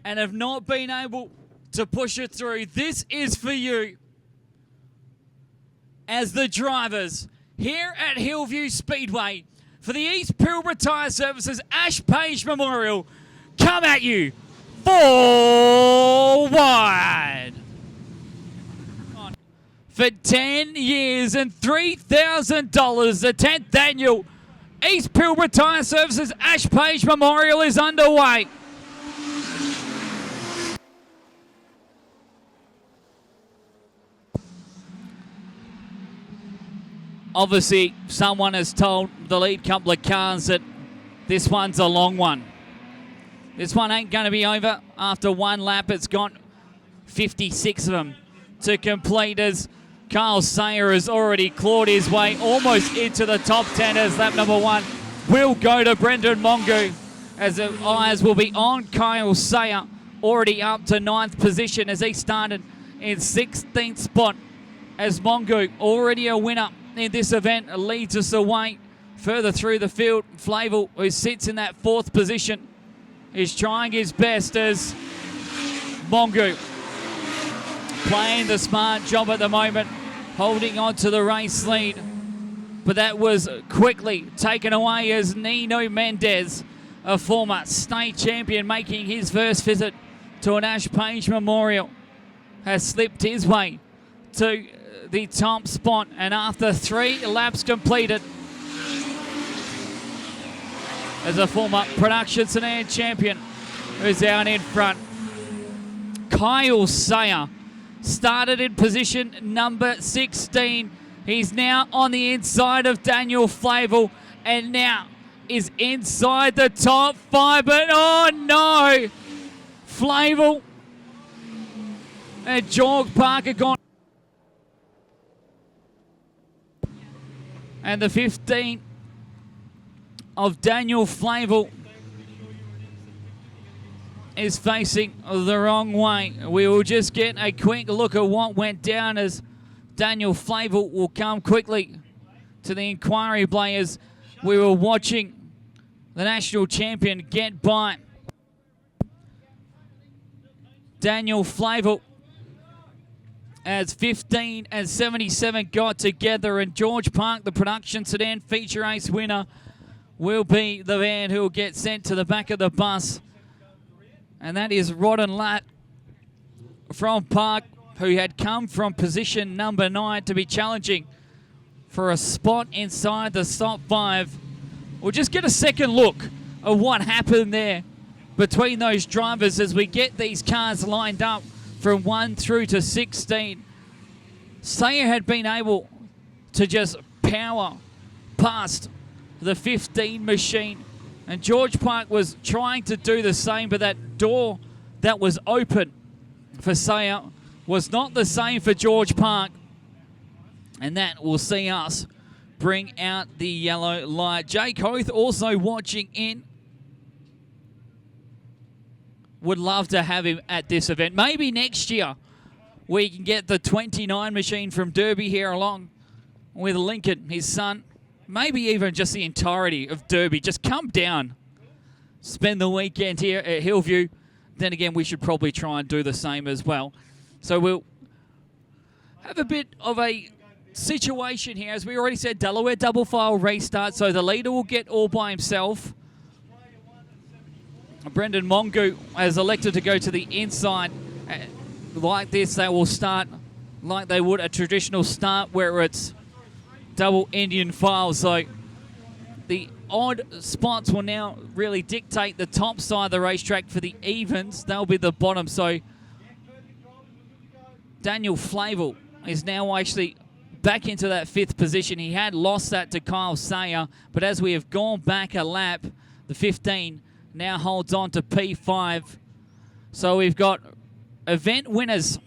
and have not been able to push it through. This is for you as the drivers here at Hillview Speedway for the East Pilbara Tyre Services Ash Page Memorial. Come at you, 4 wide. For 10 years and $3,000, the 10th annual East Pilbara Tyre Services Ash Page Memorial is underway. Obviously, someone has told the lead couple of cars that this one's a long one. This one ain't going to be over after one lap. It's got 56 of them to complete as Kyle Sayer has already clawed his way almost into the top 10 as lap number 1 will go to Brendan Mongu, as the eyes will be on Kyle Sayer, already up to 9th position as he started in 16th spot, as Mongu, already a winner in this event, leads us away further through the field. Flavel, who sits in that 4th position, is trying his best as Mongu playing the smart job at the moment, holding on to the race lead. But that was quickly taken away as Nino Mendez, a former state champion making his first visit to an Ash Page Memorial, has slipped his way to the top spot, and after 3 laps completed, as a former production Sedan champion who's out in front, Kyle Sayer started in position number 16. He's now on the inside of Daniel Flavel and now is inside the top 5, but oh no! Flavel and George Parker gone. And the 15 of Daniel Flavel is facing the wrong way. We will just get a quick look at what went down as Daniel Flavel will come quickly to the inquiry players. We were watching the national champion get by Daniel Flavel as 15 and 77 got together, and George Park, the production Sedan feature race winner, will be the man who will get sent to the back of the bus. And that is Rodden Latt from Park, who had come from position number 9 to be challenging for a spot inside the top 5. We'll just get a second look at what happened there between those drivers as we get these cars lined up from 1 through to 16. Sayer had been able to just power past the 15 machine, and George Park was trying to do the same, but that door that was open for Sayer was not the same for George Park, and that will see us bring out the yellow light. Jake Hoth also watching in. Would love to have him at this event. Maybe next year we can get the 29 machine from Derby here along with Lincoln, his son. Maybe even just the entirety of Derby. Just come down, spend the weekend here at Hillview. Then again, we should probably try and do the same as well. So we'll have a bit of a situation here. As we already said, Delaware double file restart. So the leader will get all by himself. Brendan Mongu has elected to go to the inside. Like this, they will start like they would a traditional start where it's double Indian file. So the odd spots will now really dictate the top side of the racetrack for the evens. They'll be the bottom. So Daniel Flavel is now actually back into that 5th position. He had lost that to Kyle Sayer, but as we have gone back a lap, the 15 now holds on to P5. So we've got event winners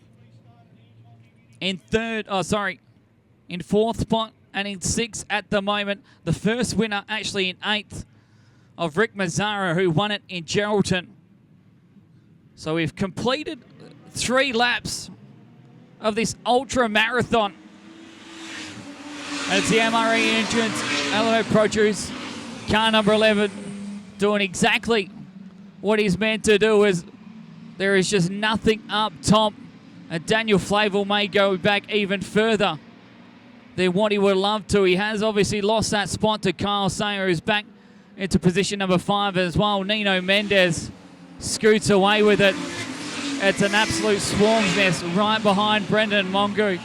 in 4th spot and in 6th at the moment. The first winner actually in 8th of Rick Mazzara, who won it in Geraldton. So we've completed 3 laps of this ultra marathon. And it's the MRE entrance, Alamo Produce, car number 11, doing exactly what he's meant to do, as There is just nothing up top. And Daniel Flavel may go back even further than what he would love to. He has obviously lost that spot to Kyle Sayer, who's back into position number 5 as well. Nino Mendez scoots away with it. It's an absolute swarm's nest right behind Brendan Mongu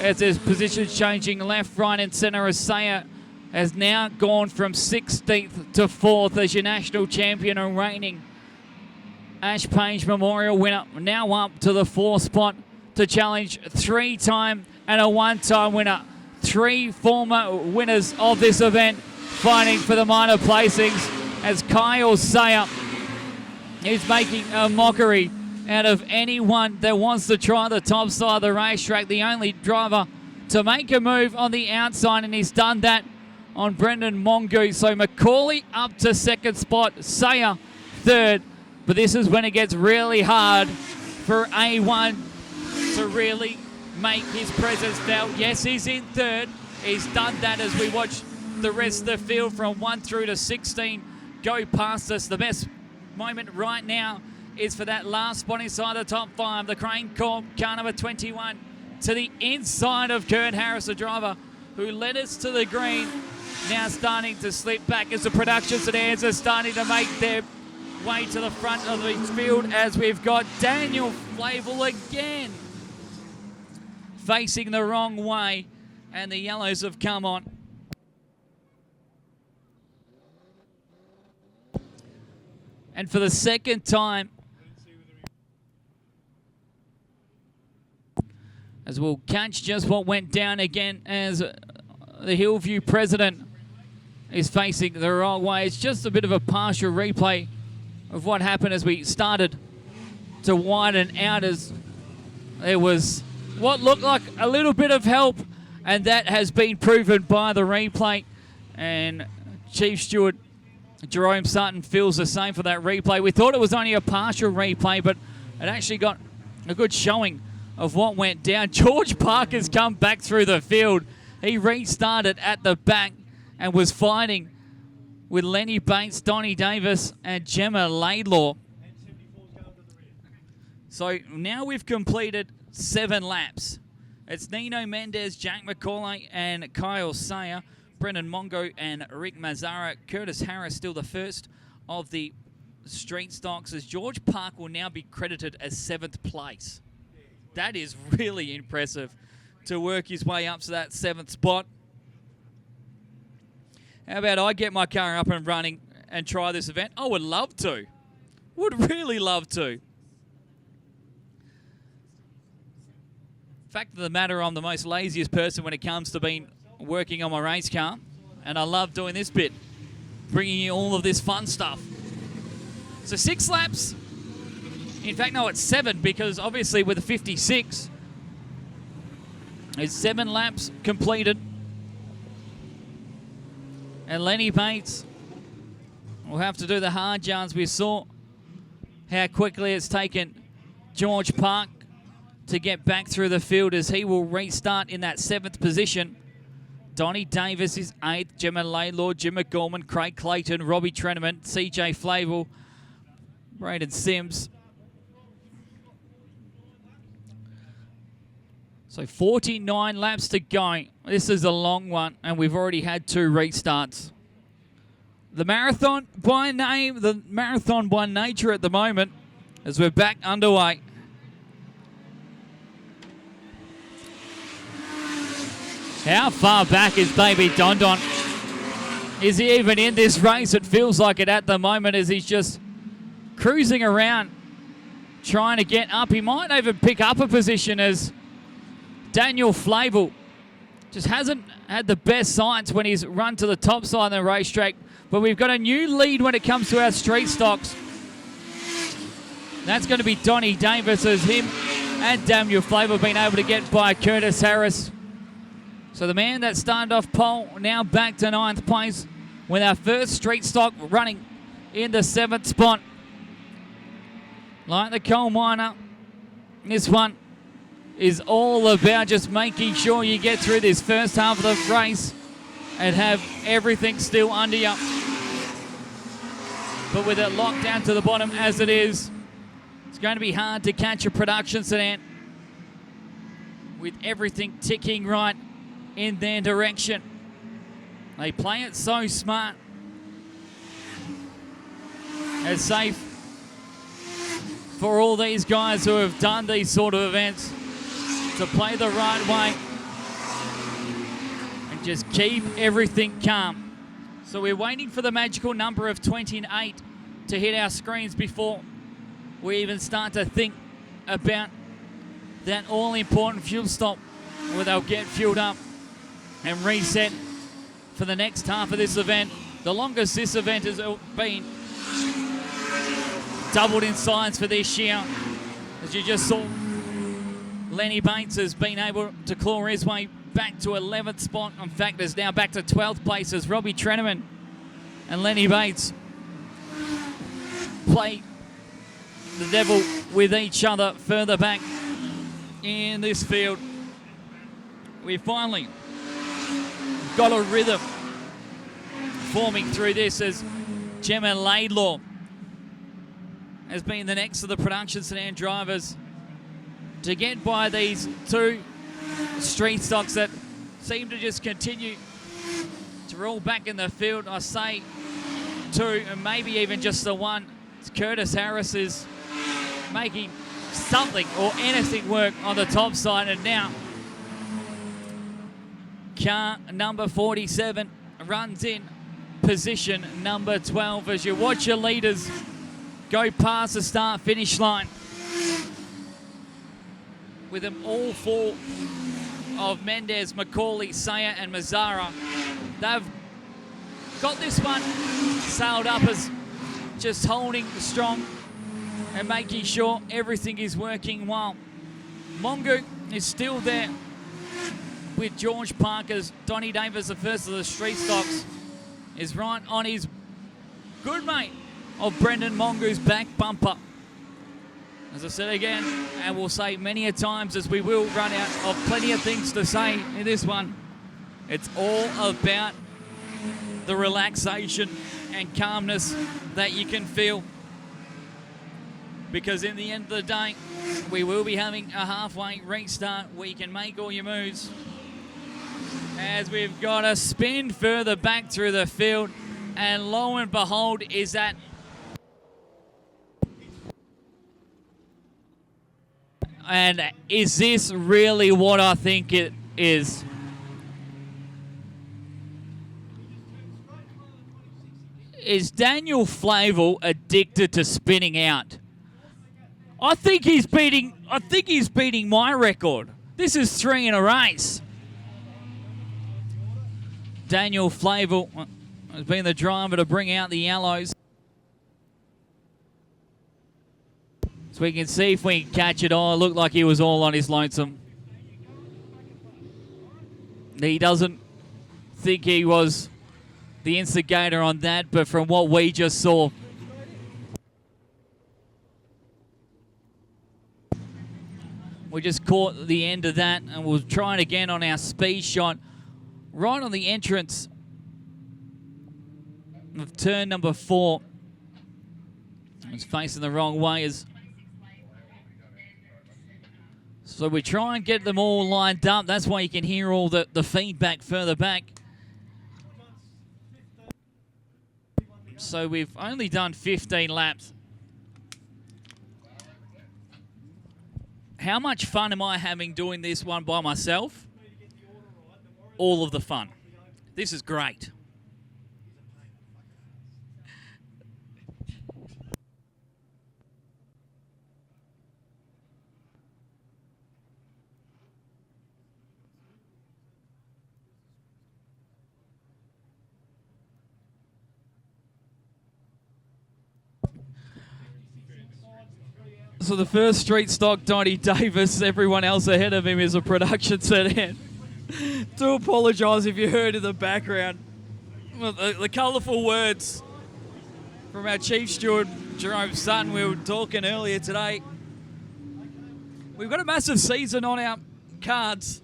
as his position changing left, right and centre as Sayer has now gone from 16th to 4th as your national champion and reigning Ash Page Memorial winner. Now up to the 4th spot to challenge 3-time and a 1-time winner. 3 former winners of this event fighting for the minor placings as Kyle Sayer is making a mockery out of anyone that wants to try the top side of the racetrack. The only driver to make a move on the outside, and he's done that on Brendan Mongu. So Macaulay up to 2nd spot, Sayer 3rd. But this is when it gets really hard for A1 to really make his presence felt. Yes, he's in 3rd. He's done that as we watch the rest of the field from 1 through to 16 go past us. The best moment right now is for that last spot inside the top 5. The Crane Corp, car number 21, to the inside of Kurt Harris, the driver who led us to the green. Now starting to slip back as the production sedans are starting to make their way to the front of the field as we've got Daniel Flavel again facing the wrong way, and the yellows have come on. And for the 2nd time, as we'll catch just what went down again as the Hillview president is facing the wrong way. It's just a bit of a partial replay of what happened as we started to widen out, as there was what looked like a little bit of help, and that has been proven by the replay. And Chief Steward Jerome Sutton feels the same for that replay. We thought it was only a partial replay, but it actually got a good showing of what went down. George Parker's come back through the field. He restarted at the back and was fighting with Lenny Bates, Donnie Davis, and Gemma Laidlaw. So now we've completed 7 laps. It's Nino Mendez, Jack McCauley, and Kyle Sayer, Brendan Mongo, and Rick Mazzara. Curtis Harris still the first of the street stocks, as George Park will now be credited as 7th place. That is really impressive to work his way up to that 7th spot. How about I get my car up and running and try this event? I would love to. Would really love to. Fact of the matter, I'm the most laziest person when it comes to working on my race car, and I love doing this bit, bringing you all of this fun stuff. So 6 laps. In fact, no, it's 7, because obviously with the 56, it's 7 laps completed. And Lenny Bates will have to do the hard yards. We saw how quickly it's taken George Park to get back through the field, as he will restart in that 7th position. Donnie Davis is 8th, Gemma Laidlaw, Jim McGorman, Craig Clayton, Robbie Treneman, CJ Flavel, Braden Sims. So 49 laps to go. This is a long one, and we've already had 2 restarts. The marathon by name, the marathon by nature at the moment, as we're back underway. How far back is Baby Don Don? Is he even in this race? It feels like it at the moment, as he's just cruising around, trying to get up. He might even pick up a position, as Daniel Flavel just hasn't had the best signs when he's run to the top side of the racetrack. But we've got a new lead when it comes to our street stocks. That's going to be Donnie Davis, as him and Daniel Flavel been able to get by Curtis Harris. So the man that started off pole now back to 9th place with our first street stock running in the 7th spot. Like the coal miner, this one is all about just making sure you get through this first half of the race and have everything still under you. But with it locked down to the bottom as it is, It's going to be hard to catch a production sedan with everything ticking right in their direction. They play it so smart. It's safe for all these guys who have done these sort of events to play the right way and just keep everything calm. So we're waiting for the magical number of 28 to hit our screens before we even start to think about that all-important fuel stop where they'll get fueled up and reset for the next half of this event. The longest this event has been, doubled in size for this year. As you just saw, Lenny Bates has been able to claw his way back to 11th spot. In fact, is now back to 12th place as Robbie Treneman and Lenny Bates play the devil with each other further back in this field. We finally got a rhythm forming through this as Gemma Laidlaw has been the next of the production sedan drivers to get by these two street stocks that seem to just continue to roll back in the field. I say two, and maybe even just the one. Curtis Harris is making something or anything work on the top side, and now car number 47 runs in position number 12 as you watch your leaders go past the start-finish line. With them all four of Mendez, McCauley, Sayer and Mazzara, they've got this one sailed up as just holding strong and making sure everything is working well. Mongu is still there with George Parker's. Donnie Davis, the first of the street stocks, is right on his good mate of Brendan Mongu's back bumper. As I said again, and we'll say many a times as we will run out of plenty of things to say in this one, it's all about the relaxation and calmness that you can feel. Because in the end of the day, we will be having a halfway restart where you can make all your moves. As we've got a spin further back through the field, and lo and behold, is that and is this really what I think it is? Is Daniel Flavel addicted to spinning out? I think he's beating my record. This is 3 in a race. Daniel Flavel has been the driver to bring out the yellows. So we can see if we can catch it. Oh, it looked like he was all on his lonesome. He doesn't think he was the instigator on that, but from what we just saw, we just caught the end of that, and we'll try it again on our speed shot right on the entrance of turn number 4. It's facing the wrong way. So we try and get them all lined up. That's why you can hear all the feedback further back. So we've only done 15 laps. How much fun am I having doing this one by myself? All of the fun. This is great. So the first street stock, Donnie Davis, everyone else ahead of him is a production sedan. Do apologise if you heard in the background the colourful words from our chief steward, Jerome Sutton. We were talking earlier today. We've got a massive season on our cards,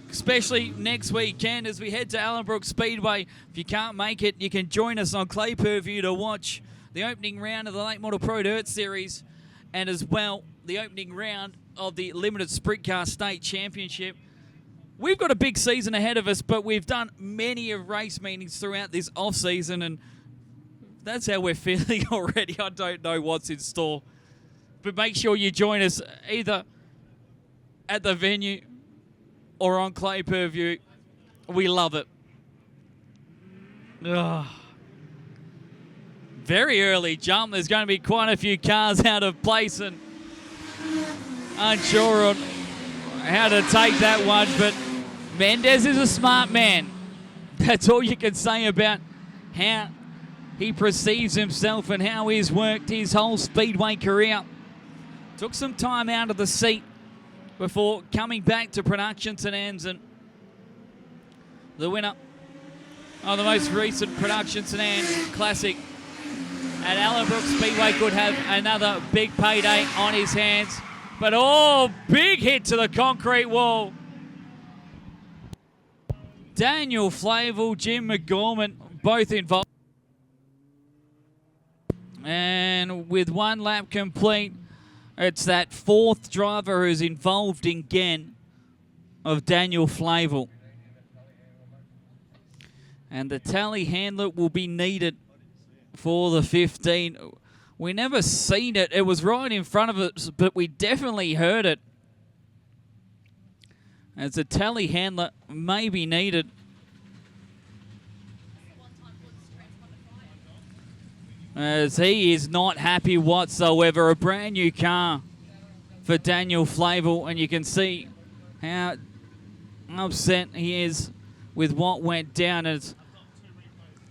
especially next weekend as we head to Allenbrook Speedway. If you can't make it, you can join us on Clay Per View to watch the opening round of the Late Model Pro Dirt Series and as well the opening round of the Limited Sprint Car State Championship. We've got a big season ahead of us, but we've done many of race meetings throughout this off-season, and that's how we're feeling already. I don't know what's in store. But make sure you join us either at the venue or on Clay Per View. We love it. Ugh. Very early jump. There's going to be quite a few cars out of place and unsure on how to take that one, but Mendez is a smart man. That's all you can say about how he perceives himself and how he's worked his whole Speedway career. Took some time out of the seat before coming back to production sedans, and the winner of the most recent production sedan classic at Allenbrook Speedway could have another big payday on his hands. But oh, big hit to the concrete wall. Daniel Flavel, Jim McGorman, both involved. And with one lap complete, it's that fourth driver who's involved again of Daniel Flavel. And the tally handler will be needed for the 15. We never seen it. It was right in front of us, but we definitely heard it. As a tally handler may be needed. As he is not happy whatsoever. A brand new car for Daniel Flavel, and you can see how upset he is with what went down. As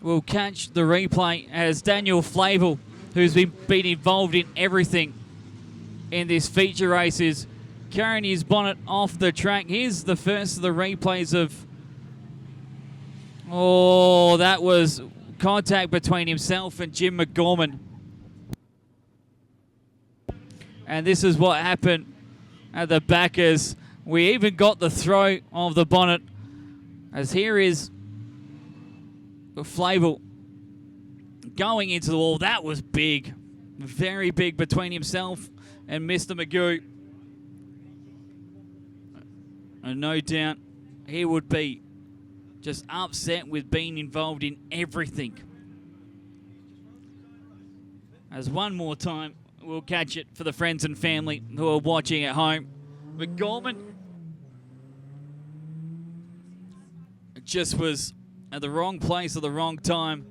we'll catch the replay as Daniel Flavel, who's been involved in everything in this feature race, is carrying his bonnet off the track. Here's the first of the replays of... Oh, that was contact between himself and Jim McGorman. And this is what happened at the back, as we even got the throw of the bonnet. As here is Flavel going into the wall. That was big. Very big between himself and Mr. Magoo. And no doubt he would be just upset with being involved in everything. As one more time, we'll catch it for the friends and family who are watching at home. McGorman just was at the wrong place at the wrong time.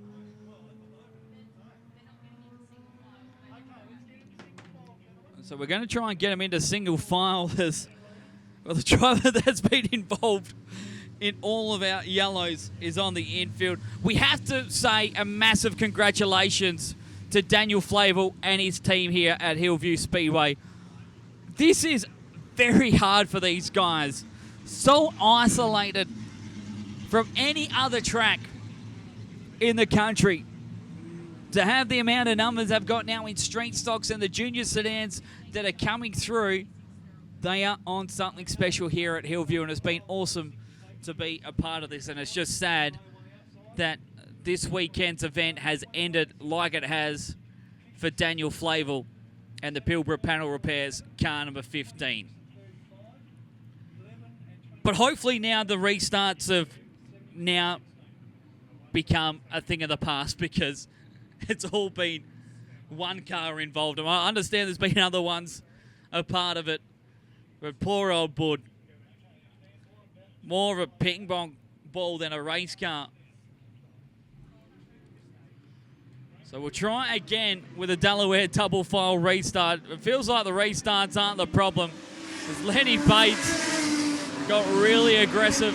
So we're going to try and get him into single file as well. The driver that's been involved in all of our yellows is on the infield. We have to say a massive congratulations to Daniel Flavel and his team here at Hillview Speedway. This is very hard for these guys. So isolated from any other track in the country. To have the amount of numbers they've got now in street stocks and the junior sedans that are coming through, they are on something special here at Hillview, and it's been awesome to be a part of this. And it's just sad that this weekend's event has ended like it has for Daniel Flavel and the Pilbara Panel Repairs car number 15. But hopefully now the restarts have now become a thing of the past, because it's all been one car involved. And I understand there's been other ones a part of it, but poor old Bud. More of a ping pong ball than a race car. So we'll try again with a Delaware double file restart. It feels like the restarts aren't the problem, as Lenny Bates got really aggressive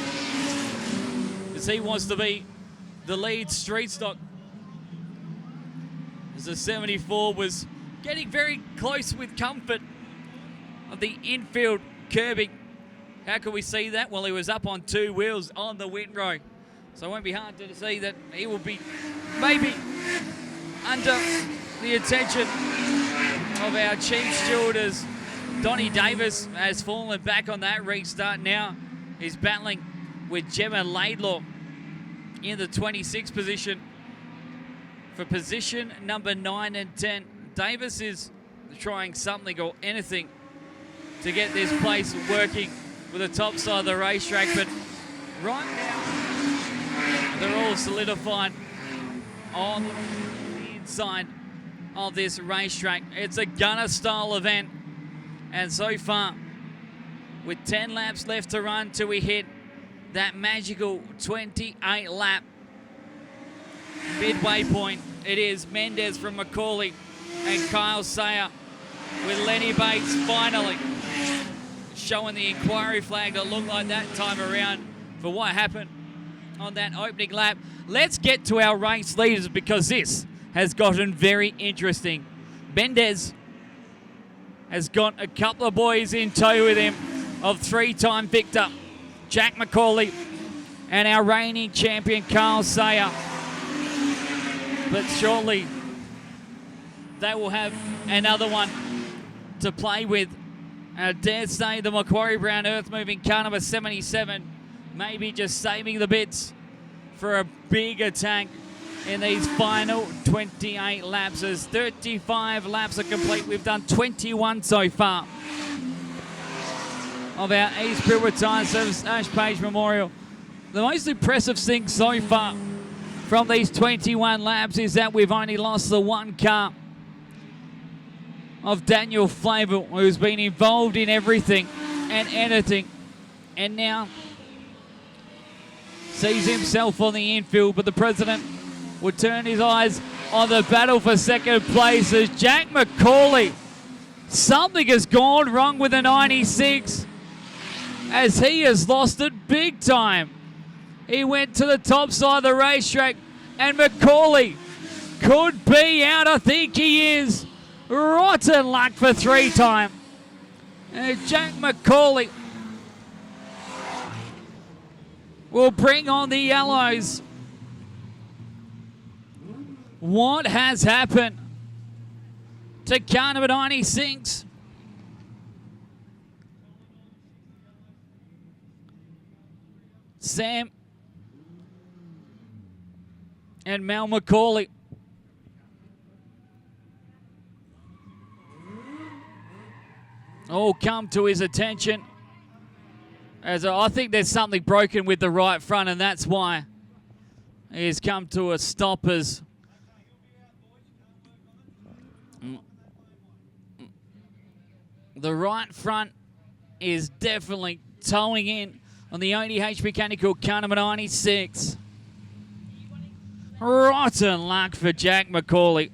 as he wants to be the lead street stock. As the 74 was getting very close with comfort of the infield curbing. How could we see that? Well, he was up on two wheels on the windrow. So it won't be hard to see that he will be maybe under the attention of our chief steward, as Donnie Davis has fallen back on that restart. Now he's battling with Gemma Laidlaw in the 26th position for position number 9 and 10. Davis is trying something or anything to get this place working with the top side of the racetrack, but right now they're all solidified on the inside of this racetrack. It's a gunner style event, and so far with 10 laps left to run till we hit that magical 28 lap midway point, it is Mendez from Macaulay and Kyle Sayer with Lenny Bates finally showing the inquiry flag that looked like that time around for what happened on that opening lap. Let's get to our race leaders because this has gotten very interesting. Mendez has got a couple of boys in tow with him of three-time victor Jack Macaulay and our reigning champion Kyle Sayer. But shortly they will have another one to play with. I dare say the Macquarie Brown earth-moving car number 77 maybe just saving the bits for a big attack in these final 28 laps. As 35 laps are complete, we've done 21 so far of our East Pilbara Tyre Service Ash Page Memorial. The most impressive thing so far from these 21 laps is that we've only lost the one car of Daniel Flavel, who's been involved in everything and anything, and now sees himself on the infield. But the president would turn his eyes on the battle for second place as Jack Macaulay. Something has gone wrong with the 96 as he has lost it big time. He went to the top side of the racetrack and Macaulay could be out. I think he is. Rotten luck for three-time. Jack Macaulay will bring on the yellows. What has happened to car number 96? Sam and Mel Macaulay. All come to his attention. As I think there's something broken with the right front, and that's why he has come to a stop. As the right front is definitely towing in on the ODH Mechanical car number 96. Rotten luck for Jack Macaulay.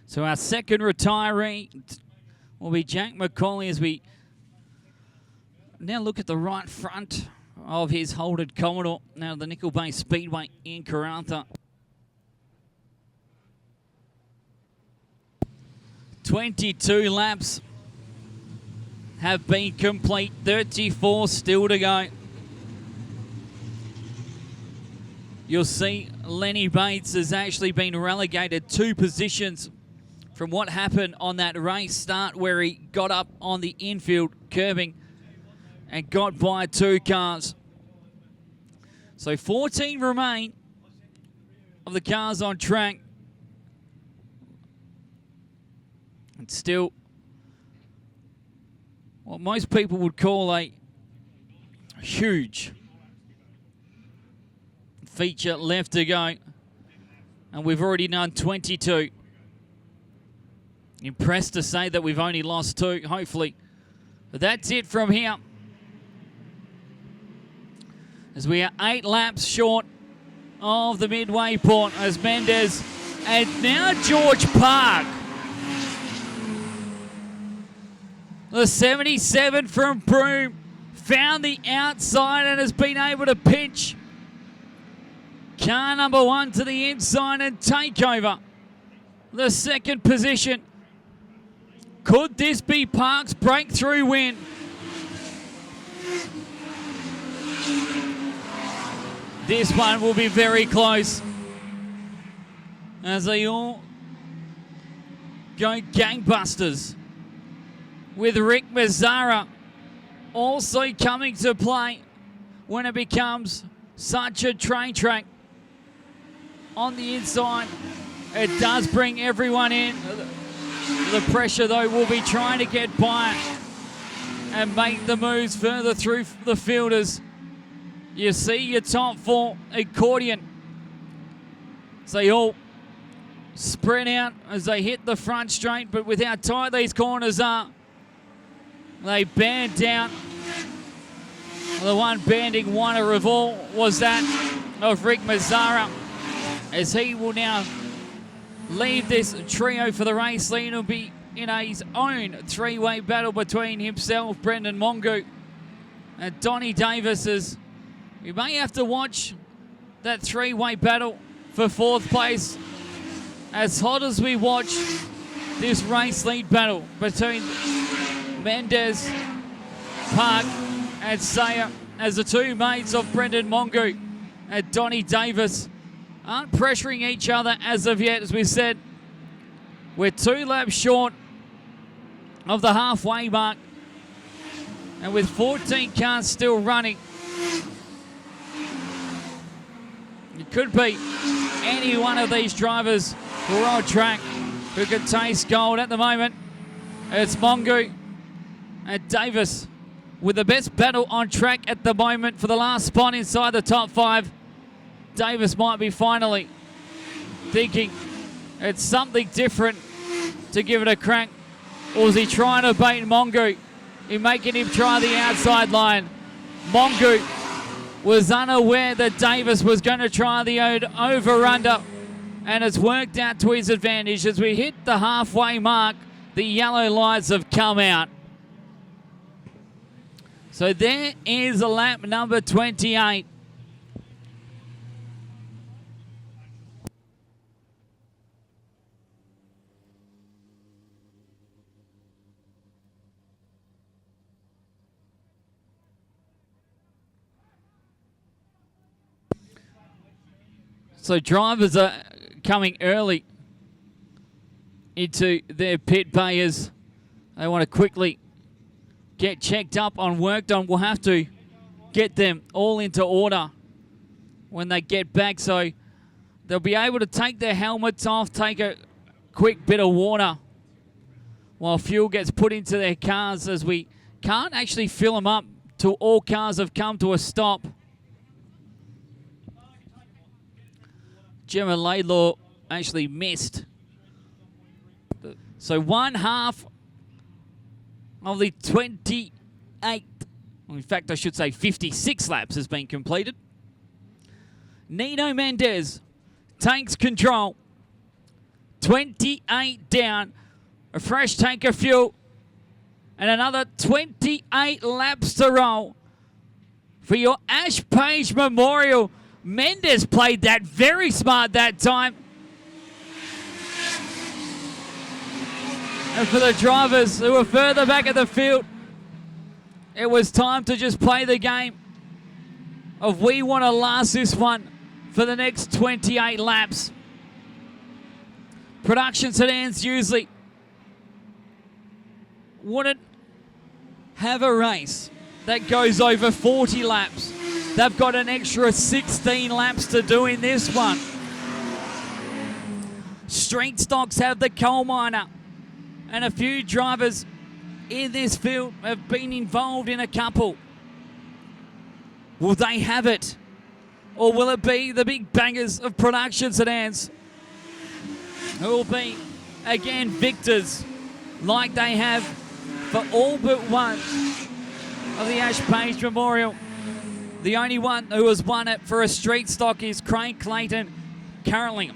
So our second retiree will be Jack Macaulay as we now look at the right front of his Holden Commodore. Now the Nickel Bay Speedway in Karratha. 22 laps have been complete, 34 still to go. You'll see Lenny Bates has actually been relegated 2 positions from what happened on that race start where he got up on the infield curbing and got by 2 cars. So 14 remain of the cars on track. And still what most people would call a huge feature left to go. And we've already done 22. Impressed to say that we've only lost 2, hopefully. But that's it from here. As we are 8 laps short of the midway point as Mendes and now George Park. The 77 from Broome found the outside and has been able to pinch car number 1 to the inside and take over the second position. Could this be Park's breakthrough win? This one will be very close as they all go gangbusters, with Rick Mazzara also coming to play when it becomes such a train track on the inside. It does bring everyone in. The pressure, though, will be trying to get by and make the moves further through the fielders. You see your top 4 accordion. So they all spread out as they hit the front straight, but with how tight these corners are, they band down. The one banding wonder of all was that of Rick Mazzara, as he will now leave this trio for the race lead. Will be in his own 3-way battle between himself, Brendan Mongu, and Donnie Davis. As we may have to watch that 3-way battle for 4th place, as hot as we watch this race lead battle between Mendes, Park and Sayer, as the 2 mates of Brendan Mongu and Donnie Davis aren't pressuring each other as of yet. As we said, we're 2 laps short of the halfway mark, and with 14 cars still running, it could be any one of these drivers who are on track who could taste gold. At the moment, it's Mongu and Davis with the best battle on track at the moment for the last spot inside the top 5. Davis might be finally thinking it's something different to give it a crack. Or is he trying to bait Mongu in making him try the outside line? Mongu was unaware that Davis was going to try the over-under, and it's worked out to his advantage. As we hit the halfway mark, the yellow lights have come out. So there is lap number 28. So drivers are coming early into their pit bayers. They want to quickly get checked up on, worked on. We'll have to get them all into order when they get back, so they'll be able to take their helmets off, take a quick bit of water while fuel gets put into their cars, as we can't actually fill them up till all cars have come to a stop. Gemma Laidlaw actually missed. So 1/2 of the 28, in fact I should say 56 laps has been completed. Nino Mendes takes control. 28 down, a fresh tank of fuel, and another 28 laps to roll for your Ash Page Memorial. Mendes played that very smart that time. And for the drivers who were further back at the field, it was time to just play the game of we want to last this one for the next 28 laps. Production sedans usually wouldn't have a race that goes over 40 laps. They've got an extra 16 laps to do in this one. Street stocks have the coal miner and a few drivers in this field have been involved in a couple. Will they have it? Or will it be the big bangers of production sedans who will be, again, victors like they have for all but one of the Ash Page Memorial? The only one who has won it for a street stock is Craig Clayton. Currently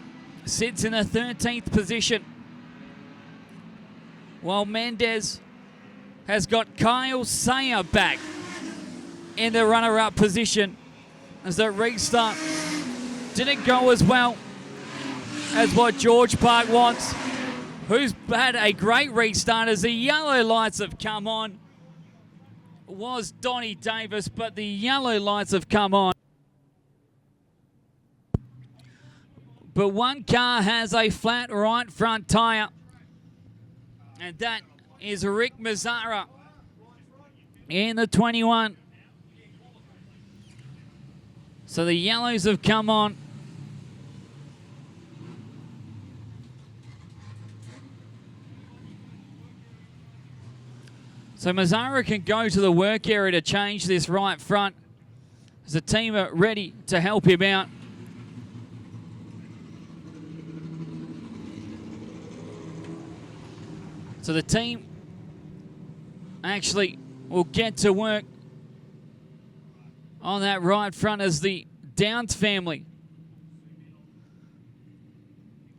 sits in the 13th position, while Mendez has got Kyle Sayer back in the runner-up position as the restart didn't go as well as what George Park wants, who's had a great restart as the yellow lights have come on. Was Donnie Davis, but the yellow lights have come on. But one car has a flat right front tyre, and that is Rick Mazzara in the 21. So the yellows have come on. So Mazzara can go to the work area to change this right front as the team are ready to help him out. So the team actually will get to work on that right front as the Downs family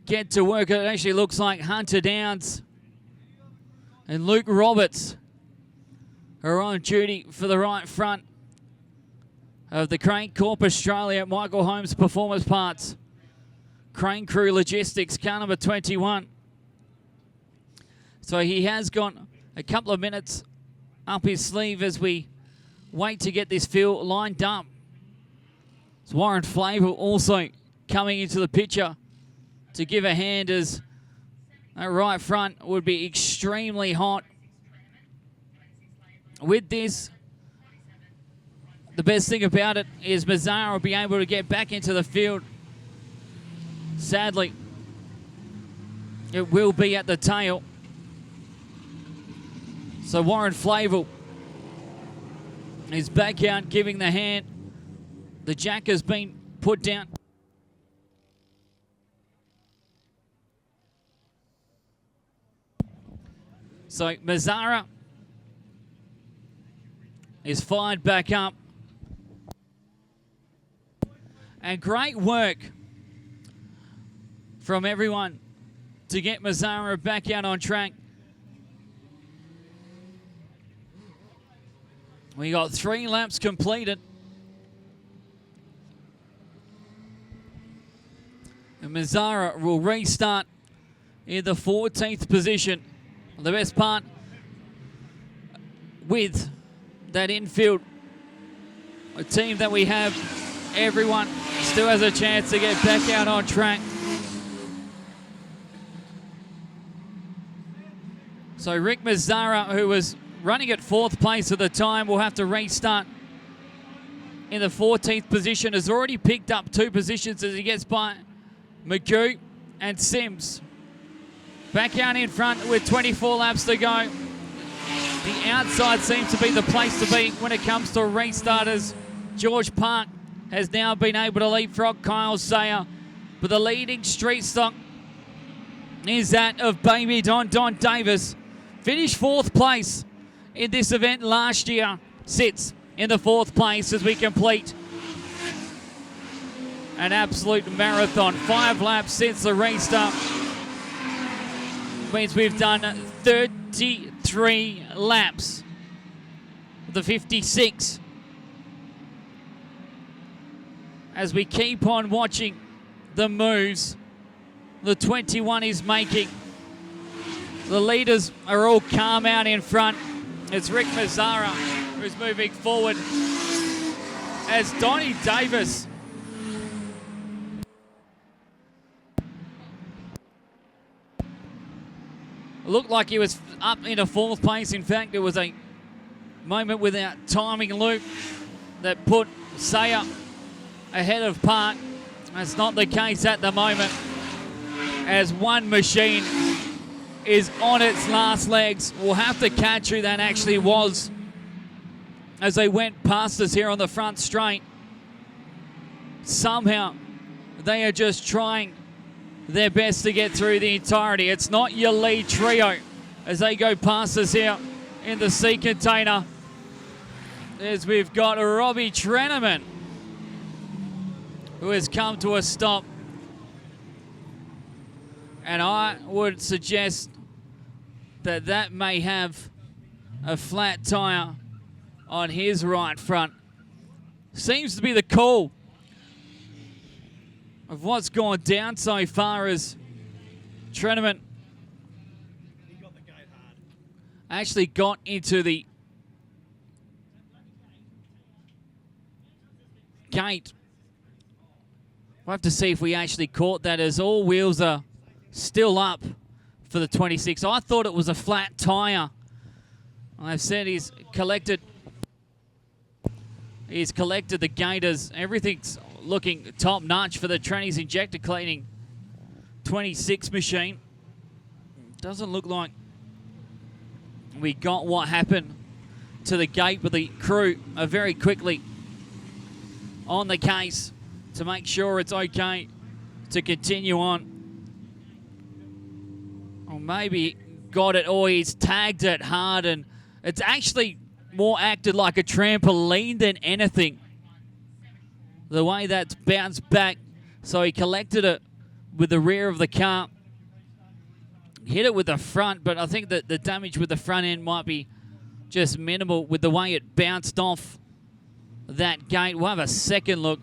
get to work. It actually looks like Hunter Downs and Luke Roberts are on duty for the right front of the Crane Corp Australia Michael Holmes Performance Parts. Crane Crew Logistics, car number 21. So he has got a couple of minutes up his sleeve as we wait to get this field lined up. It's Warren Flavor also coming into the picture to give a hand as that right front would be extremely hot. With this, the best thing about it is Mazzara will be able to get back into the field. Sadly, it will be at the tail. So Warren Flavel is back out giving the hand. The jack has been put down. So Mazzara is fired back up. And great work from everyone to get Mazzara back out on track. We got 3 laps completed. And Mazzara will restart in the 14th position. The best part with that infield, a team that we have, everyone still has a chance to get back out on track. So Rick Mazzara, who was running at 4th place at the time, will have to restart in the 14th position. Has already picked up 2 positions as he gets by Magoo and Sims. Back out in front with 24 laps to go. The outside seems to be the place to be when it comes to restarters. George Park has now been able to leapfrog Kyle Sayer, but the leading street stock is that of Baby Don Davis. Finished 4th place in this event last year, sits in the 4th place as we complete an absolute marathon. 5 laps since the restart means we've done 33 laps. The 56. As we keep on watching the moves the 21 is making. The leaders are all calm out in front. It's Rick Mazzara who's moving forward as Donnie Davis looked like he was up into 4th place. In fact, it was a moment without timing loop that put Sayer ahead of Park. That's not the case at the moment, as one machine is on its last legs. We'll have to catch who that actually was as they went past us here on the front straight. Somehow, they are just trying their best to get through the entirety. It's not your lead trio as they go past us here in the C container. As we've got Robbie Treneman, who has come to a stop. And I would suggest that that may have a flat tyre on his right front. Seems to be the call of what's gone down so far as Treneman actually got into the gate. We'll have to see if we actually caught that, as all wheels are still up for the 26. I thought it was a flat tyre. I've said he's collected the gators. Everything's looking top notch for the Tranny's injector cleaning 26 machine. Doesn't look like we got what happened to the gate, but the crew are very quickly on the case to make sure it's okay to continue on. Or maybe got it, or he's tagged it hard, and it's actually more acted like a trampoline than anything. The way that's bounced back. So he collected it with the rear of the car. Hit it with the front, but I think that the damage with the front end might be just minimal with the way it bounced off that gate. We'll have a second look.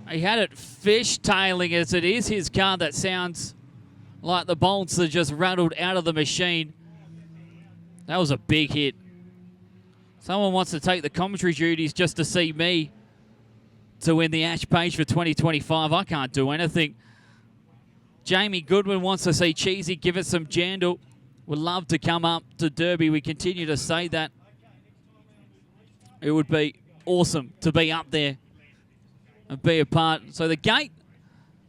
He had it fishtailing, as it is his car that sounds like the bolts are just rattled out of the machine. That was a big hit. Someone wants to take the commentary duties just to see me to win the Ash Page for 2025. I can't do anything. Jamie Goodwin wants to see Cheesy give it some jandle. Would love to come up to Derby. We continue to say that. It would be awesome to be up there and be a part. So the gate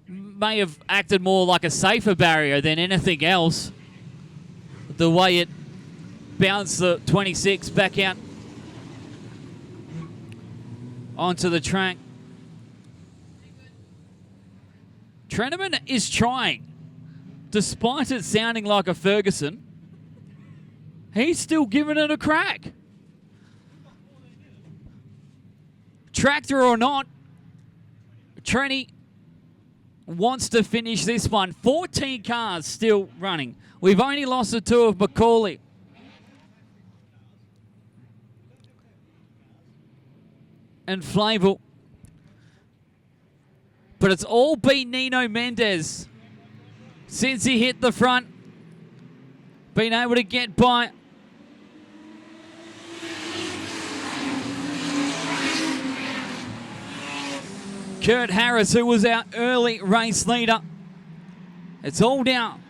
may have acted more like a safer barrier than anything else. The way it bounced the 26 back out onto the track. Treneman is trying. Despite it sounding like a Ferguson, he's still giving it a crack. Tractor or not, Trenny wants to finish this one. 14 cars still running. We've only lost the two of Macaulay. And Flavel. But it's all been Nino Mendez since he hit the front. Been able to get by. Kurt Harris, who was our early race leader. It's all down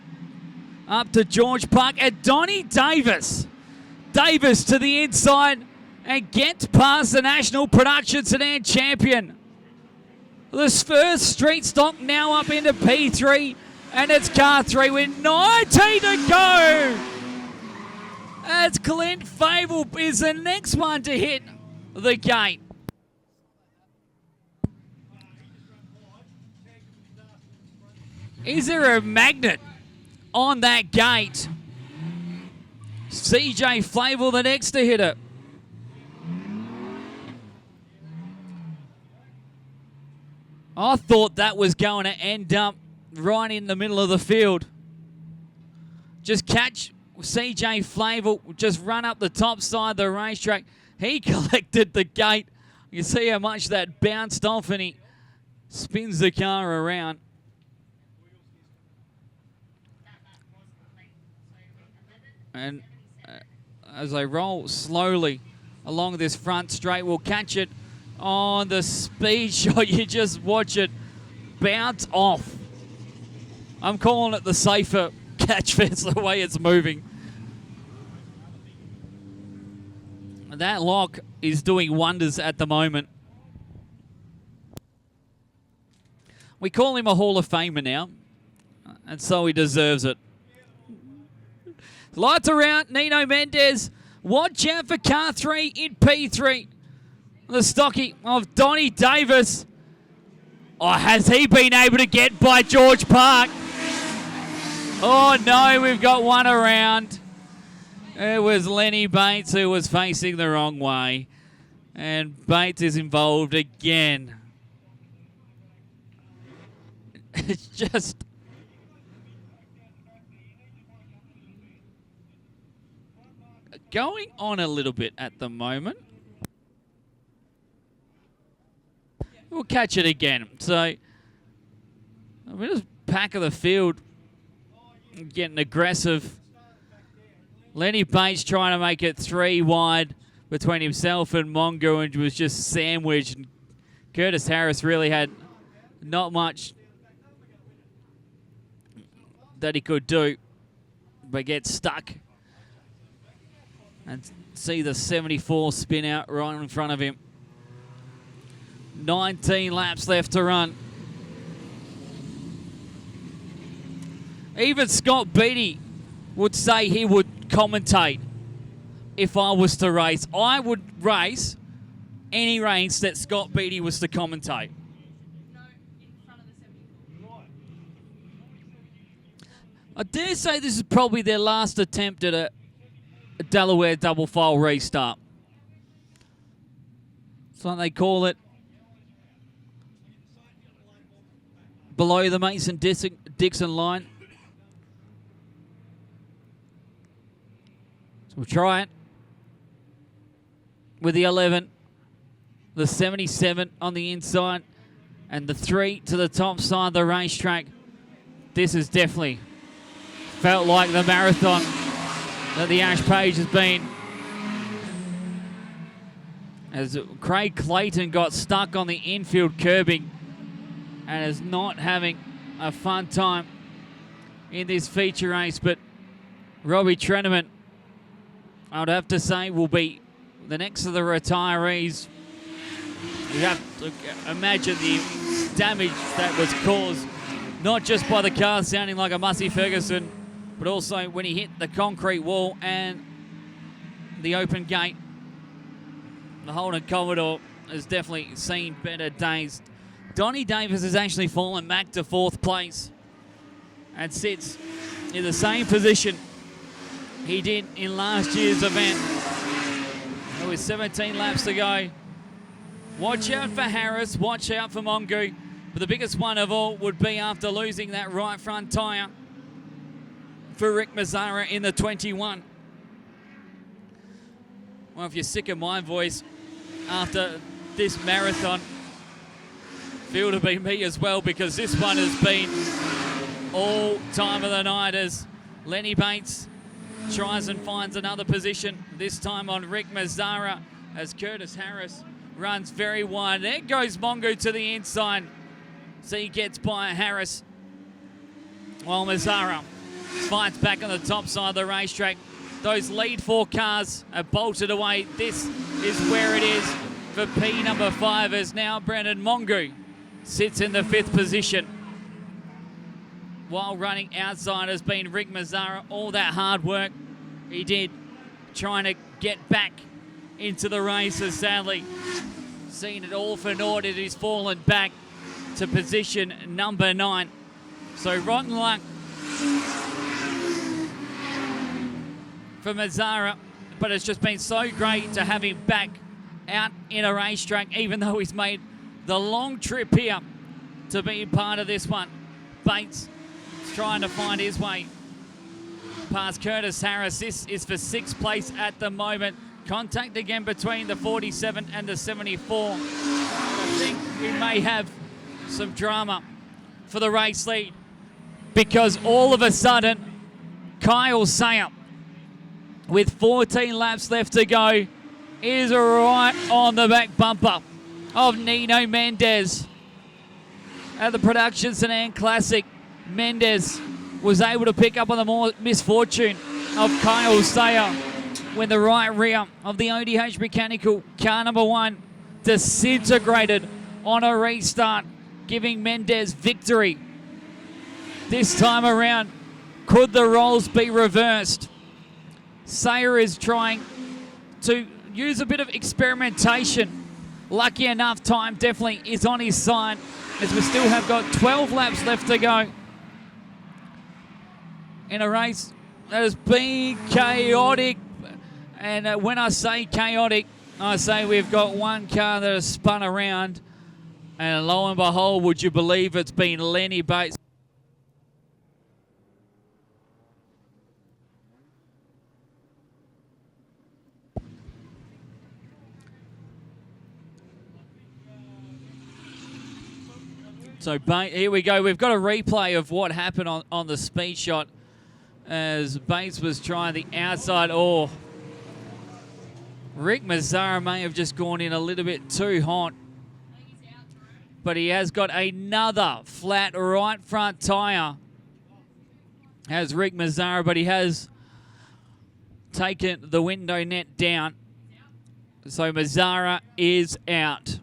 up to George Park and Donnie Davis. Davis to the inside and gets past the National Production Sedan champion. This first street stock now up into P3, and it's car 3 with 90 to go. As Clint Fable is the next one to hit the gate. Is there a magnet on that gate? CJ Flavel the next to hit it. I thought that was going to end up right in the middle of the field. Just catch CJ Flavel, just run up the top side of the racetrack. He collected the gate. You see how much that bounced off, and he spins the car around. And as they roll slowly along this front straight, we'll catch it on the speed shot. You just watch it bounce off. I'm calling it the safer catch fence, the way it's moving. That lock is doing wonders at the moment. We call him a Hall of Famer now, and so he deserves it. Lights around. Nino Mendez. Watch out for car 3 in P3. The stocky of Donnie Davis. Oh, has he been able to get by George Park? Oh, no, we've got one around. It was Lenny Bates who was facing the wrong way. And Bates is involved again. It's just... going on a little bit at the moment. We'll catch it again. So, we're just back of the field, getting aggressive. Lenny Bates trying to make it 3 wide between himself and Mongo, and was just sandwiched. And Curtis Harris really had not much that he could do, but gets stuck. And see the 74 spin out right in front of him. 19 laps left to run. Even Scott Beattie would say he would commentate if I was to race. I would race any race that Scott Beattie was to commentate. No, in front of the 74. I dare say this is probably their last attempt at a Delaware double file restart. So they call it. Below the Mason-Dixon line. So we'll try it. With the 11, the 77 on the inside, and the 3 to the top side of the racetrack. This has definitely felt like the marathon that the Ash Page has been. As Craig Clayton got stuck on the infield curbing and is not having a fun time in this feature race. But Robbie Treneman, I would have to say, will be the next of the retirees. You have to imagine the damage that was caused, not just by the car sounding like a Massey Ferguson, but also when he hit the concrete wall and the open gate. The Holden Commodore has definitely seen better days. Donnie Davis has actually fallen back to 4th place and sits in the same position he did in last year's event. There was 17 laps to go. Watch out for Harris, watch out for Mongo. But the biggest one of all would be after losing that right front tyre for Rick Mazzara in the 21. Well, if you're sick of my voice after this marathon, feel to be me as well, because this one has been all time of the night as Lenny Bates tries and finds another position, this time on Rick Mazzara, as Curtis Harris runs very wide. There goes Mongo to the inside. So he gets by Harris, while Mazzara fights back on the top side of the racetrack. Those lead 4 cars are bolted away. This is where it is for P number 5, as now Brendan Mongo sits in the 5th position. While running outside has been Rick Mazzara. All that hard work he did trying to get back into the race, has sadly seen it all for naught. It has fallen back to position number 9. So rotten luck for Mazzara, but it's just been so great to have him back out in a racetrack, even though he's made the long trip here to be part of this one. Bates trying to find his way past Curtis Harris. This is for 6th place at the moment. Contact again between the 47 and the 74. I think we may have some drama for the race lead, because all of a sudden Kyle Sayer, with 14 laps left to go, is right on the back bumper of Nino Mendez. At the Production Sedan Classic, Mendez was able to pick up on the more misfortune of Kyle Sayer when the right rear of the ODH Mechanical car number 1 disintegrated on a restart, giving Mendez victory. This time around, could the roles be reversed? Sayer is trying to use a bit of experimentation. Lucky enough, time definitely is on his side as we still have got 12 laps left to go in a race that has been chaotic. And when I say chaotic, I say we've got one car that has spun around, and lo and behold, would you believe it's been Lenny Bates. So here we go. We've got a replay of what happened on the speed shot as Bates was trying the outside. Oh, Rick Mazzara may have just gone in a little bit too hot. But he has got another flat right front tyre. Has Rick Mazzara, but he has taken the window net down. So Mazzara is out.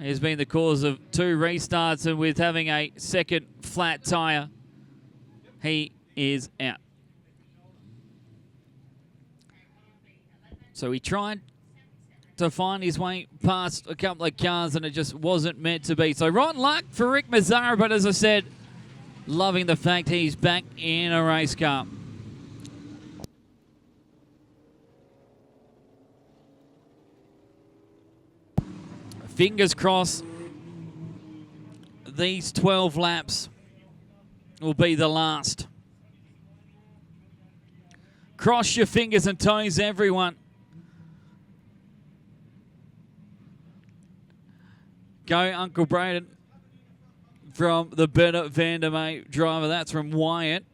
He's been the cause of 2 restarts, and with having a second flat tyre, he is out. So he tried to find his way past a couple of cars, and it just wasn't meant to be. So rotten luck for Rick Mazzara, but as I said, loving the fact he's back in a race car. Fingers crossed these 12 laps will be the last. Cross your fingers and toes, everyone. Go, Uncle Braden, from the Better Vandermeer driver. That's from Wyatt.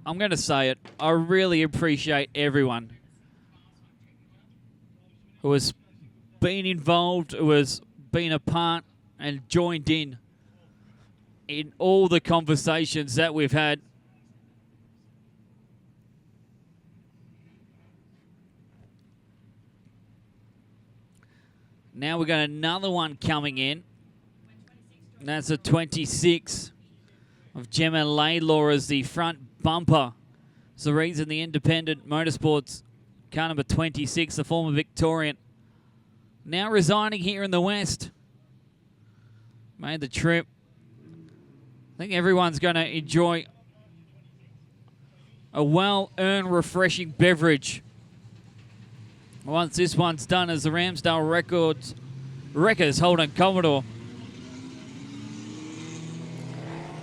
I'm going to say it. I really appreciate everyone who has been involved, who has been a part and joined in all the conversations that we've had. Now we've got another one coming in. And that's a 26 of Gemma Laidlaw as the front bumper. It's the reason the Independent Motorsports car number 26, the former Victorian, now resigning here in the West. Made the trip. I think everyone's going to enjoy a well-earned, refreshing beverage once this one's done, as the Ramsdale Wreckers holding Commodore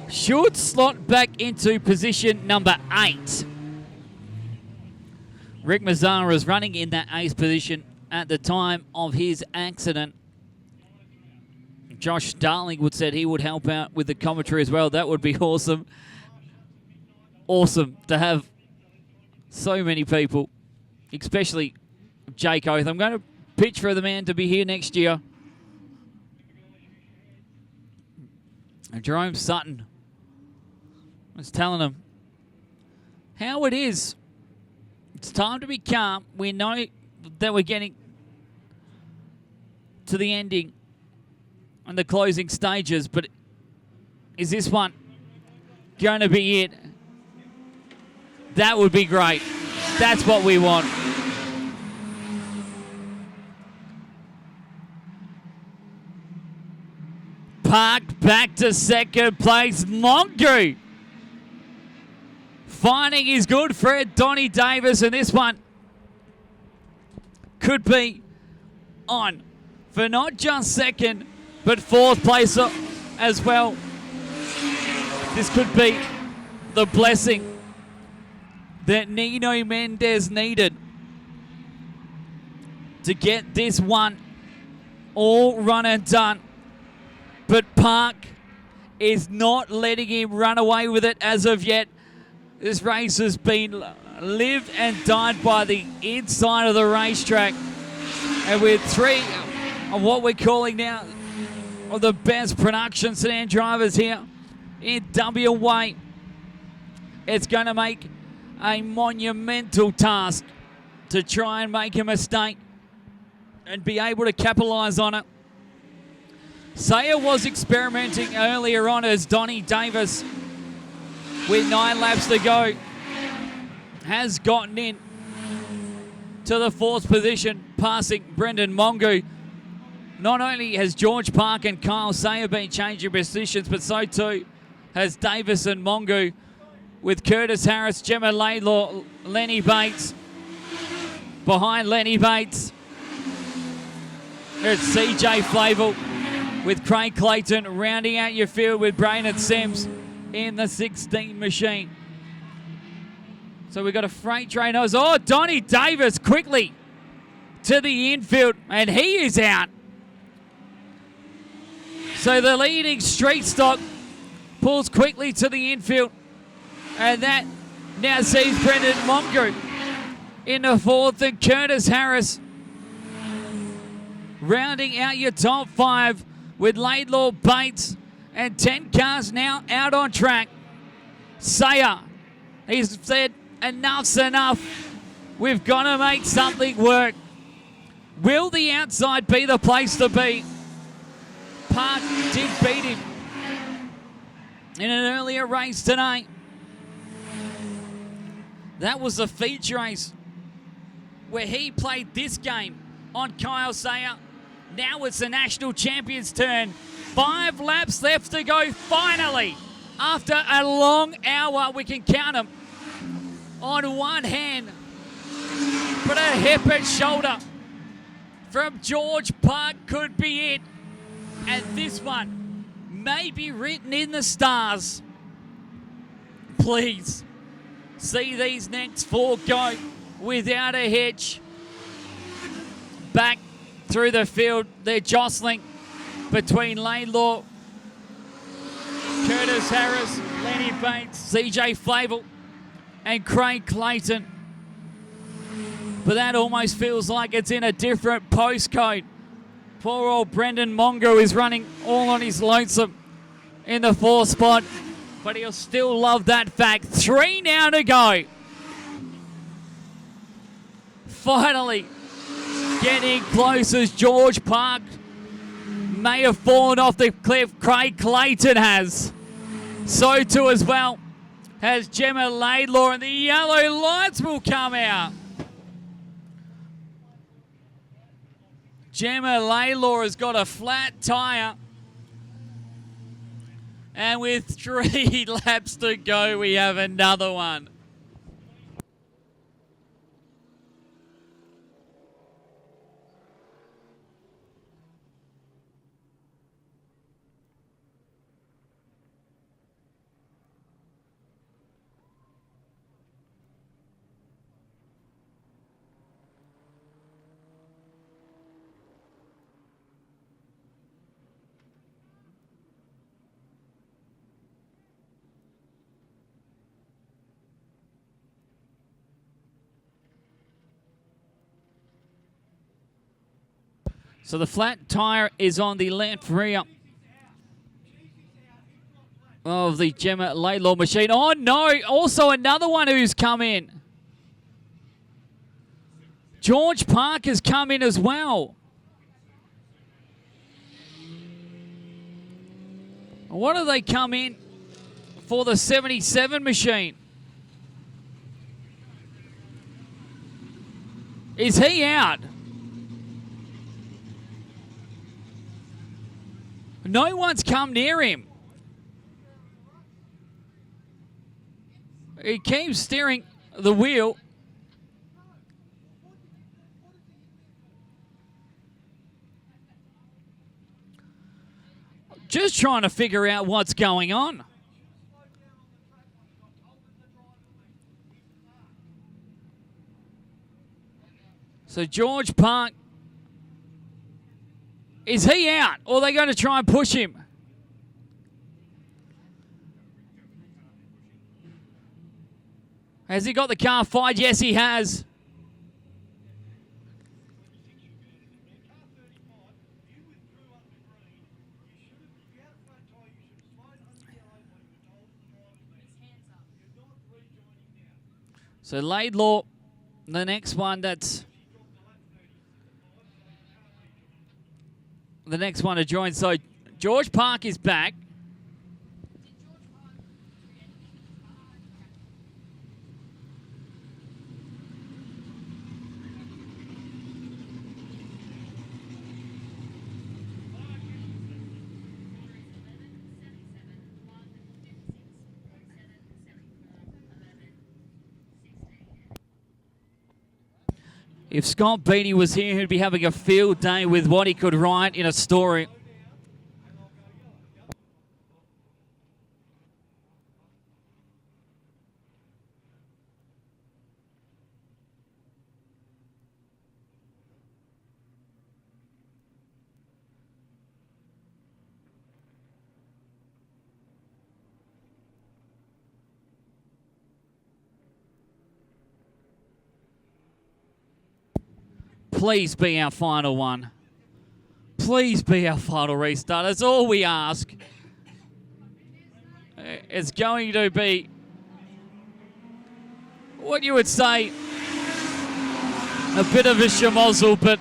should slot back into position number 8. Rick Mazzara is running in that 8th position at the time of his accident. Josh Starlingwood said he would help out with the commentary as well. That would be awesome. Awesome to have so many people, especially Jake Oath. I'm going to pitch for the man to be here next year. And Jerome Sutton was telling him how it is. It's time to be calm. We know that we're getting to the ending and the closing stages, but is this one going to be it? That would be great. That's what we want. Parked back to second place, Mongu. Finding his good friend Donnie Davis, and this one could be on for not just second, but 4th place as well. This could be the blessing that Nino Mendez needed to get this one all run and done. But Park is not letting him run away with it as of yet. This race has been lived and died by the inside of the racetrack. And with 3 of what we're calling now of the best production sedan drivers here in WA, it's going to make a monumental task to try and make a mistake and be able to capitalise on it. Sayer was experimenting earlier on as Donnie Davis with 9 laps to go has gotten in to the 4th position, passing Brendan Mongu. Not only has George Park and Kyle Sayer been changing positions, but so too has Davis and Mongu, with Curtis Harris, Gemma Laidlaw, Lenny Bates. Behind Lenny Bates, it's CJ Flavel with Craig Clayton rounding out your field with Brainerd Sims in the 16 machine. So we've got a freight train. Oh, Donnie Davis quickly to the infield, and he is out. So the leading street stock pulls quickly to the infield, and that now sees Brendan Mongu in the 4th, and Curtis Harris rounding out your top 5 with Laidlaw, Bates, and 10 cars now out on track. Sayer, he's said enough's enough. We've got to make something work. Will the outside be the place to be? Park did beat him in an earlier race today. That was a feature race where he played this game on Kyle Sayer. Now it's the national champion's turn. 5 laps left to go finally. After a long hour, we can count them on one hand. But a hip and shoulder from George Park could be it. And this one may be written in the stars. Please see these next 4 go without a hitch. Back through the field, they're jostling between Laidlaw, Curtis Harris, Lenny Bates, CJ Flavel, and Craig Clayton. But that almost feels like it's in a different postcode. Poor old Brendan Mongo is running all on his lonesome in the 4th spot, but he'll still love that fact. 3 now to go. Finally getting close as George Park may have fallen off the cliff. Craig Clayton has. So too as well has Gemma Laidlaw, and the yellow lights will come out. Gemma Laidlaw has got a flat tyre. And with 3 laps to go, we have another one. So the flat tyre is on the left rear of the Gemma Laidlaw machine. Oh no, also another one who's come in. George Park has come in as well. What do they come in for the 77 machine? Is he out? No one's come near him. He keeps steering the wheel. Just trying to figure out what's going on. So George Park, is he out, or are they going to try and push him? Has he got the car fired? Yes, he has. So Laidlaw, the next one that's the next one to join. So George Park is back. If Scott Beattie was here, he'd be having a field day with what he could write in a story. Please be our final one. Please be our final restart. That's all we ask. It's going to be what you would say a bit of a schmozzle, but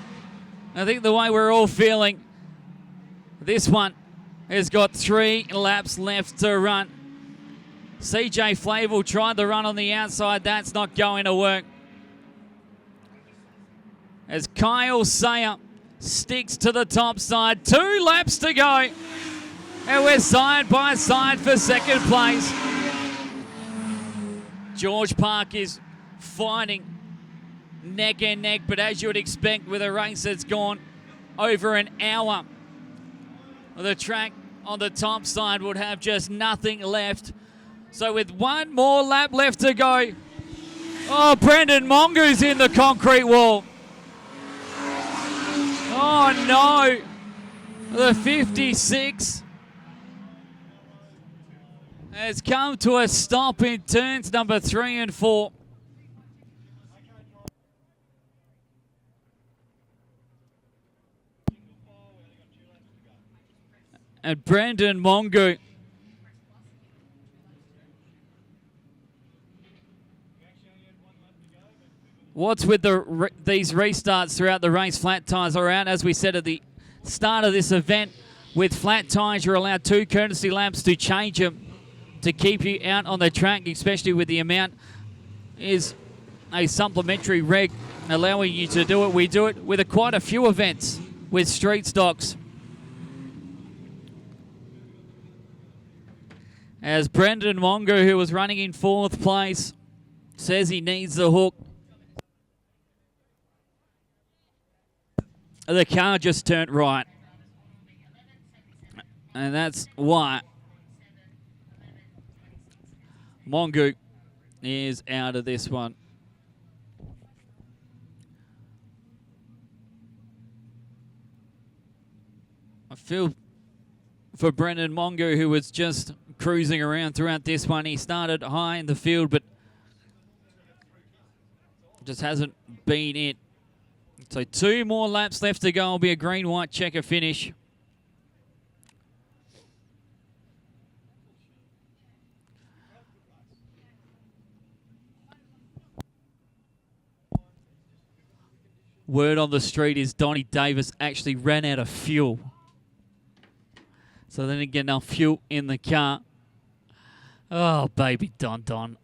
I think the way we're all feeling, this one has got 3 laps left to run. CJ Flavel tried the run on the outside. That's not going to work. As Kyle Sayer sticks to the top side. 2 laps to go. And we're side by side for second place. George Park is fighting neck and neck, but as you would expect with a race that's gone over an hour, the track on the top side would have just nothing left. So with 1 more lap left to go, oh, Brendan Mongo's in the concrete wall. Oh no, the 56 has come to a stop in turns number 3 and 4. And Brendan Mongo what's with these restarts throughout the race? Flat tyres are out. As we said at the start of this event, with flat tyres, you're allowed 2 courtesy laps to change them to keep you out on the track, especially with the amount is a supplementary reg allowing you to do it. We do it with quite a few events with street stocks. As Brendan Mongo, who was running in 4th place, says he needs the hook. The car just turned right. And that's why Mongo is out of this one. I feel for Brendan Mongo, who was just cruising around throughout this one. He started high in the field, but just hasn't been it. So 2 more laps left to go. It'll be a green-white checker finish. Word on the street is Donnie Davis actually ran out of fuel. So they didn't get enough fuel in the car. Oh, baby Don.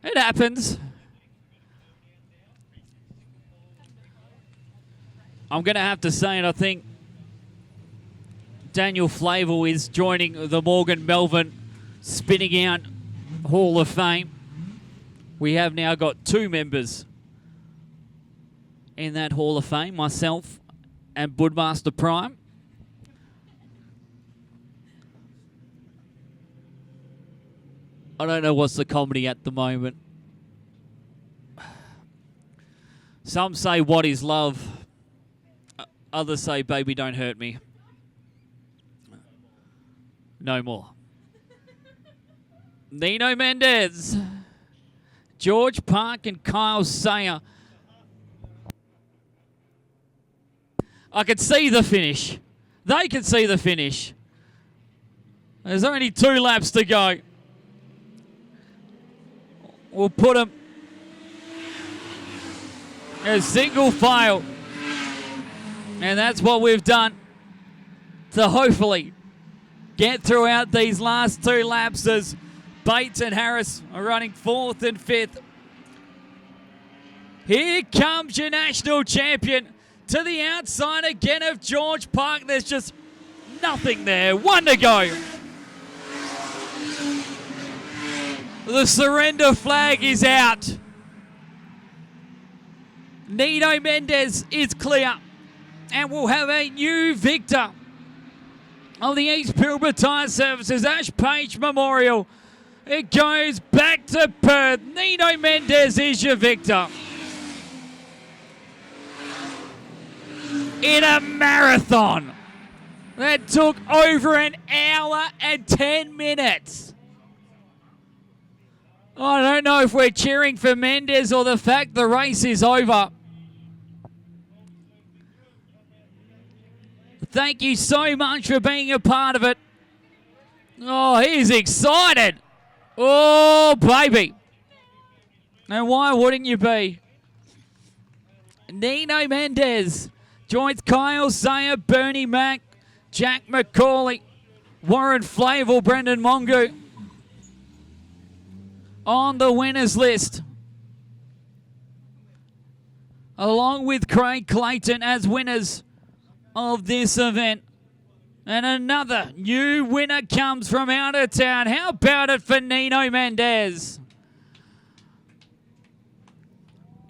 It happens. I'm going to have to say it, I think Daniel Flavel is joining the Morgan Melvin Spinning Out Hall of Fame. We have now got 2 members in that Hall of Fame, myself and Budmaster Prime. I don't know what's the comedy at the moment. Some say, what is love? Others say, baby, don't hurt me. No more. Nino Mendez, George Park and Kyle Sayer. I can see the finish. They can see the finish. There's only 2 laps to go. We'll put them as single file. And that's what we've done to hopefully get throughout these last 2 laps as Bates and Harris are running 4th and 5th. Here comes your national champion to the outside again of George Park. There's just nothing there. 1 to go. The surrender flag is out. Nino Mendez is clear. And we'll have a new victor of the East Pilbara Tyre Services Ash Page Memorial. It goes back to Perth. Nino Mendez is your victor. In a marathon that took over an hour and 10 minutes. I don't know if we're cheering for Mendez or the fact the race is over. Thank you so much for being a part of it. Oh, he's excited. Oh, baby. And why wouldn't you be? Nino Mendez joins Kyle Sayer, Bernie Mack, Jack McCauley, Warren Flavel, Brendan Mongu on the winners list, along with Craig Clayton as winners of this event. And another new winner comes from out of town. How about it for Nino Mendez?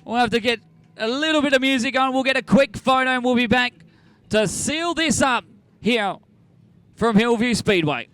We'll have to get a little bit of music on. We'll get a quick photo and we'll be back to seal this up here from Hillview Speedway.